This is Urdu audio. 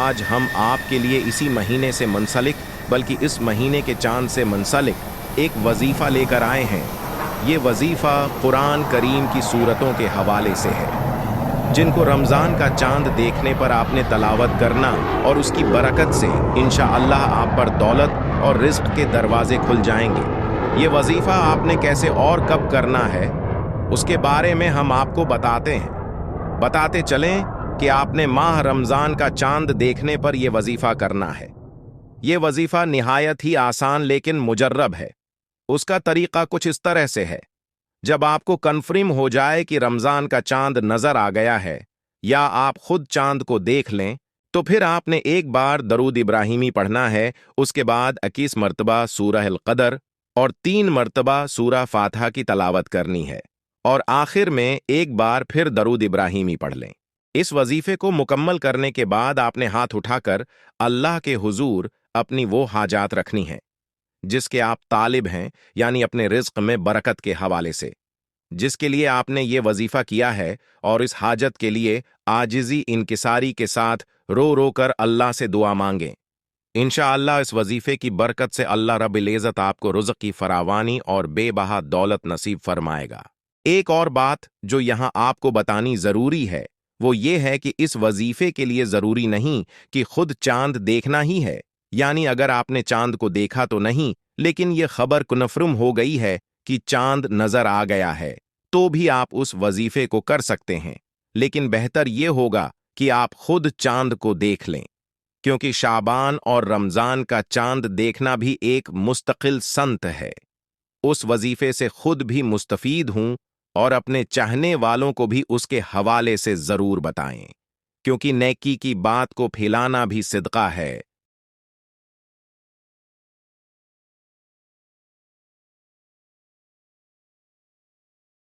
آج ہم آپ کے لیے اسی مہینے سے منسلک بلکہ اس مہینے کے چاند سے منسلک ایک وظیفہ لے کر آئے ہیں۔ یہ وظیفہ قرآن کریم کی سورتوں کے حوالے سے ہے، جن کو رمضان کا چاند دیکھنے پر آپ نے تلاوت کرنا اور اس کی برکت سے انشاءاللہ آپ پر دولت اور رزق کے دروازے کھل جائیں گے۔ یہ وظیفہ آپ نے کیسے اور کب کرنا ہے، اس کے بارے میں ہم آپ کو بتاتے چلیں کہ آپ نے ماہ رمضان کا چاند دیکھنے پر یہ وظیفہ کرنا ہے۔ یہ وظیفہ نہایت ہی آسان لیکن مجرب ہے۔ اس کا طریقہ کچھ اس طرح سے ہے: جب آپ کو کنفرم ہو جائے کہ رمضان کا چاند نظر آ گیا ہے یا آپ خود چاند کو دیکھ لیں، تو پھر آپ نے ایک بار درود ابراہیمی پڑھنا ہے، اس کے بعد 21 مرتبہ سورہ القدر اور 3 مرتبہ سورہ فاتحہ کی تلاوت کرنی ہے، اور آخر میں ایک بار پھر درود ابراہیمی پڑھ لیں۔ اس وظیفے کو مکمل کرنے کے بعد آپ نے ہاتھ اٹھا کر اللہ کے حضور اپنی وہ حاجات رکھنی ہیں جس کے آپ طالب ہیں، یعنی اپنے رزق میں برکت کے حوالے سے، جس کے لیے آپ نے یہ وظیفہ کیا ہے، اور اس حاجت کے لیے عاجزی انکساری کے ساتھ رو رو کر اللہ سے دعا مانگیں۔ انشاءاللہ اس وظیفے کی برکت سے اللہ رب العزت آپ کو رزق کی فراوانی اور بے بہا دولت نصیب فرمائے گا۔ ایک اور بات جو یہاں آپ کو بتانی ضروری ہے وہ یہ ہے کہ اس وظیفے کے لیے ضروری نہیں کہ خود چاند دیکھنا ہی ہے، یعنی اگر آپ نے چاند کو دیکھا تو نہیں، لیکن یہ خبر کنفرم ہو گئی ہے کہ چاند نظر آ گیا ہے، تو بھی آپ اس وظیفے کو کر سکتے ہیں، لیکن بہتر یہ ہوگا کہ آپ خود چاند کو دیکھ لیں، کیونکہ شعبان اور رمضان کا چاند دیکھنا بھی ایک مستقل سنت ہے۔ اس وظیفے سے خود بھی مستفید ہوں اور اپنے چاہنے والوں کو بھی اس کے حوالے سے ضرور بتائیں، کیونکہ نیکی کی بات کو پھیلانا بھی صدقہ ہے۔